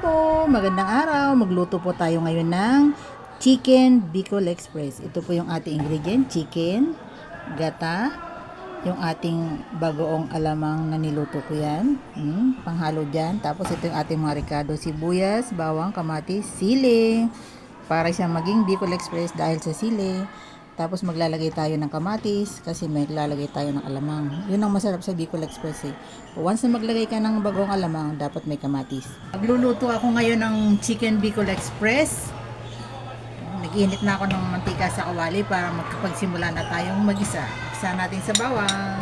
po, magandang araw. Magluto po tayo ngayon ng Chicken Bicol Express. Ito po yung ating ingredient, chicken, gata, yung ating bagoong alamang na niluto ko yan. Panghalo dyan. Tapos ito yung ating mga ricado, sibuyas, bawang, kamatis, sili. Para siya maging Bicol Express dahil sa sili. Tapos maglalagay tayo ng kamatis kasi may lalagay tayo ng alamang. Yun ang masarap sa Bicol Express eh. Once na maglagay ka ng bagong alamang, dapat may kamatis. Magluluto ako ngayon ng Chicken Bicol Express. Nag-iinit na ako ng mantika sa kawali para magkapagsimula na tayong mag-isa. Isa natin sa bawang.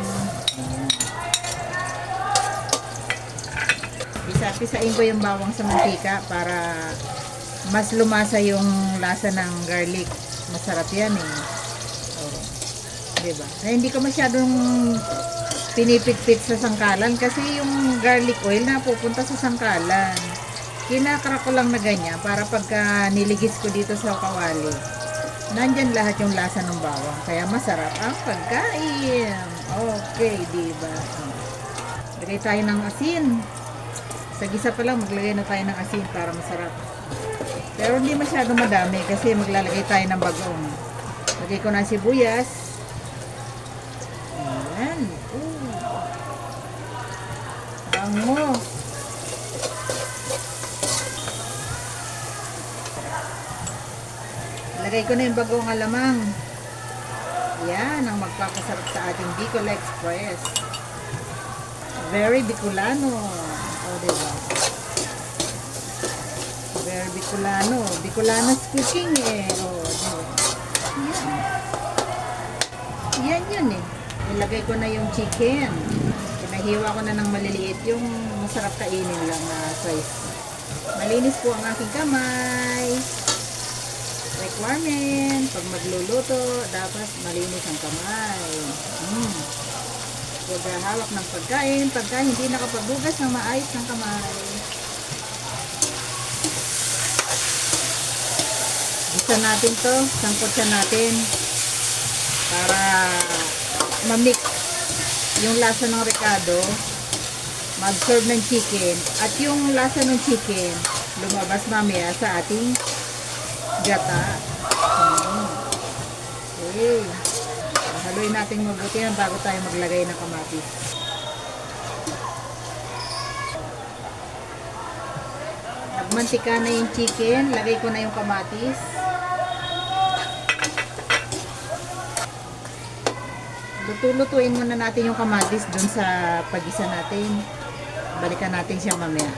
Isa-pisain ko yung bawang sa mantika para mas lumasa yung lasa ng garlic. Masarap yan eh. Diba? Na hindi ko masyadong pinipit-pit sa sangkalan kasi yung garlic oil na pupunta sa sangkalan. Kinakrak ko lang na ganyan para pagka niligis ko dito sa kawali, nandyan lahat yung lasa ng bawang. Kaya masarap ang pagkain. Okay, diba? Lagay tayo ng asin. Sa gisa pa lang maglagay na tayo ng asin para masarap. Pero hindi masyadong madami kasi maglalagay tayo ng bagong. Lagay ko na sibuyas. Ayan. Bango. Lagay ko na yung bagong alamang. Yan ang magpapasarap sa ating Bicol Express. Very Bicolano. O, diba? Very Bicolano. Bicolanos cooking eh. O, diba? Yan yun eh. Ilagay ko na yung chicken. Pinahiwa ko na ng maliliit yung masarap kainin lang na size. Malinis po ang aking kamay. Requirement, pag magluluto, dapat malinis ang kamay. Huwag hawak ng pagkain pagka hindi nakapagbugas ng maayos ng kamay. Isa natin to, sangkot siya natin para ma-mix yung lasa ng ricado, mag-serve ng chicken, at yung lasa ng chicken lumabas mamaya sa ating gata. Okay. Haluin natin mabuti yan bago tayo maglagay ng kamatis. Nagmantika na yung chicken, lagay ko na yung kamatis. Luto-lutuin muna natin yung kamatis dun sa pag-isa natin. Balikan natin siya mamaya.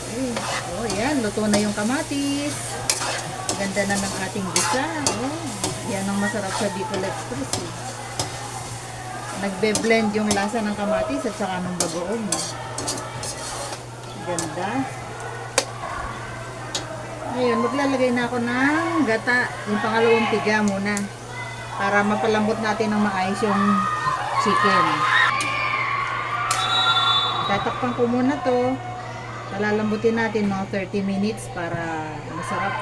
Okay. Oh, yan. Luto na yung kamatis. Ganda na ng ating gisa. Oh, yan ang masarap sa Bicol Express. Eh. Nagbe-blend yung lasa ng kamatis at saka ng bagoong. Ganda. Ngayon, maglalagay na ako ng gata. Yung pangalawang piga muna. Para mapalambot natin ng maayos yung chicken. Tatakpan ko muna to. Palalambutin natin mga 30 minutes para masarap.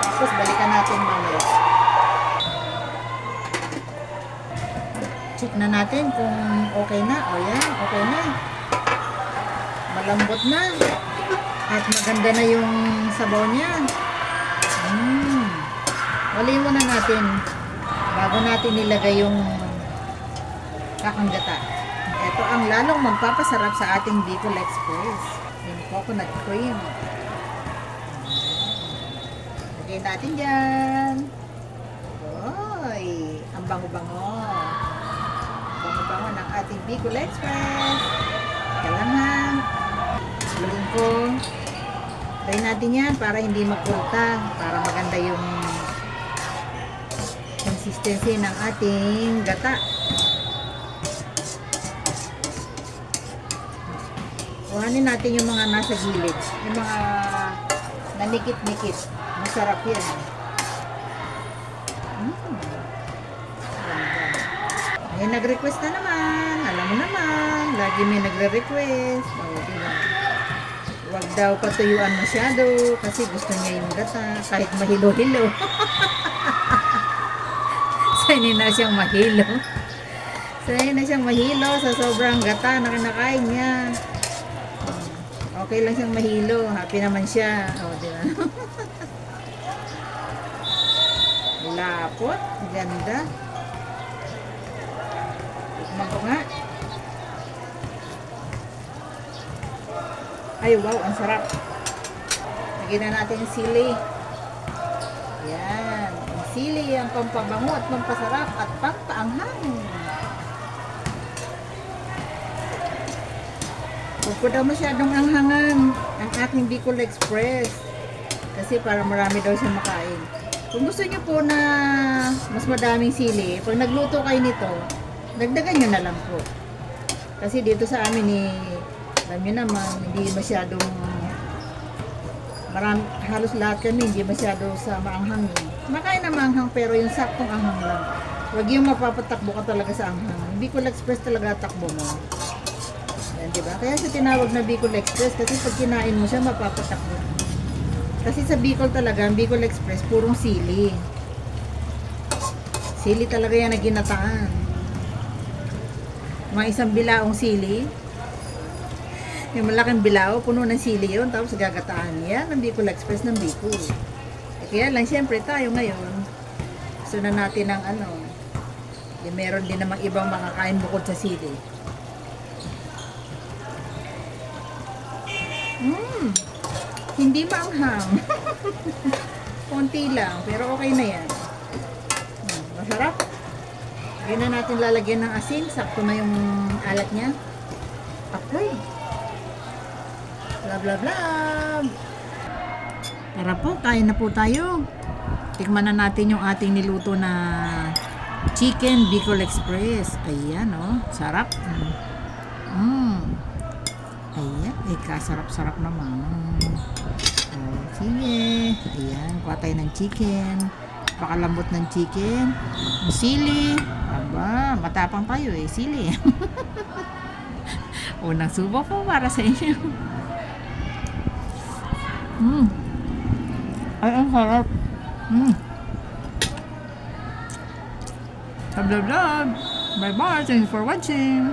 Tapos balikan natin mamaya. Check na natin kung okay na. O yan, okay na. Malambot na. At maganda na yung sabaw niya. Waliin muna natin bago natin nilagay yung kakanggata. Ito ang lalong magpapasarap sa ating Bicol Express. Yung coconut cream. Lagay natin dyan. Oy, ang bango-bango. Bango-bango ng ating Bicol Express. Kailangan. Lagyan ko. Try natin yan para hindi magkulta. Para maganda yung consistency ng ating gata. Kuhanin natin yung mga nasa gilid. Yung mga nanikit-nikit. Masarap yan. Ay, nag-request na naman. Alam mo naman. Lagi may nagre-request. Diba? Huwag daw patuyuan masyado kasi gusto niya yung gata. Kahit mahilo-hilo. Sanay na siyang mahilo. Sanay na siyang mahilo sa sobrang gata na kinakain niya. Okay lang siyang mahilo. Happy naman siya. O, di ba? Lapot. Ganda. Tikman ko nga. Ay, wow. Ang sarap. Lagyan na natin yung sili. Yan. Ang sili, ang pampabango at pampasarap at pampaanghang. Huwag ko daw masyadong anghangan ang aking Bicol Express. Kasi para marami daw siya makain. Kung gusto niyo po na mas madaming sili, pag nagluto kayo nito, dagdagan nyo na lang po. Kasi dito sa amin alam nyo naman, hindi masyadong halos lahat kami hindi masyado sa maanghang. Makain na maanghang pero yung saktong anghang lang. Huwag yung mapapatakbo ka talaga sa anghang. Bicol Express talaga takbo mo. Yan, diba? Kaya siya tinawag na Bicol Express kasi pag kinain mo siya, mapapatakbo. Kasi sa Bicol talaga, ang Bicol Express, purong sili. Sili talaga yan na ginataan. Mga isang bilaong sili. Yung malaking bilao, puno ng sili yun, tapos gagataan. Yan ang Bicol Express ng Bicol. Kaya lang, siyempre tayo ngayon, gusto na natin ng yung meron din namang ibang mga kain bukod sa sili. Hindi maanghang. Konti lang, pero okay na yan. Masarap. Hindi na natin lalagyan ng asin. Sakto na yung alat niya. Okay. Blah blah blah. Tara po, kain na po tayo. Tikman na natin yung ating niluto na Chicken Bicol Express. Ayan, sarap. Ayan, kasarap-sarap naman. Sige. Ayan, kuha tayo ng chicken. Pakalambot ng chicken. Sili. Aba, matapang tayo sili. Unang subo po para sa inyo. Ay, ang sarap. Blah, blah, blah. Bye-bye. Thanks for watching.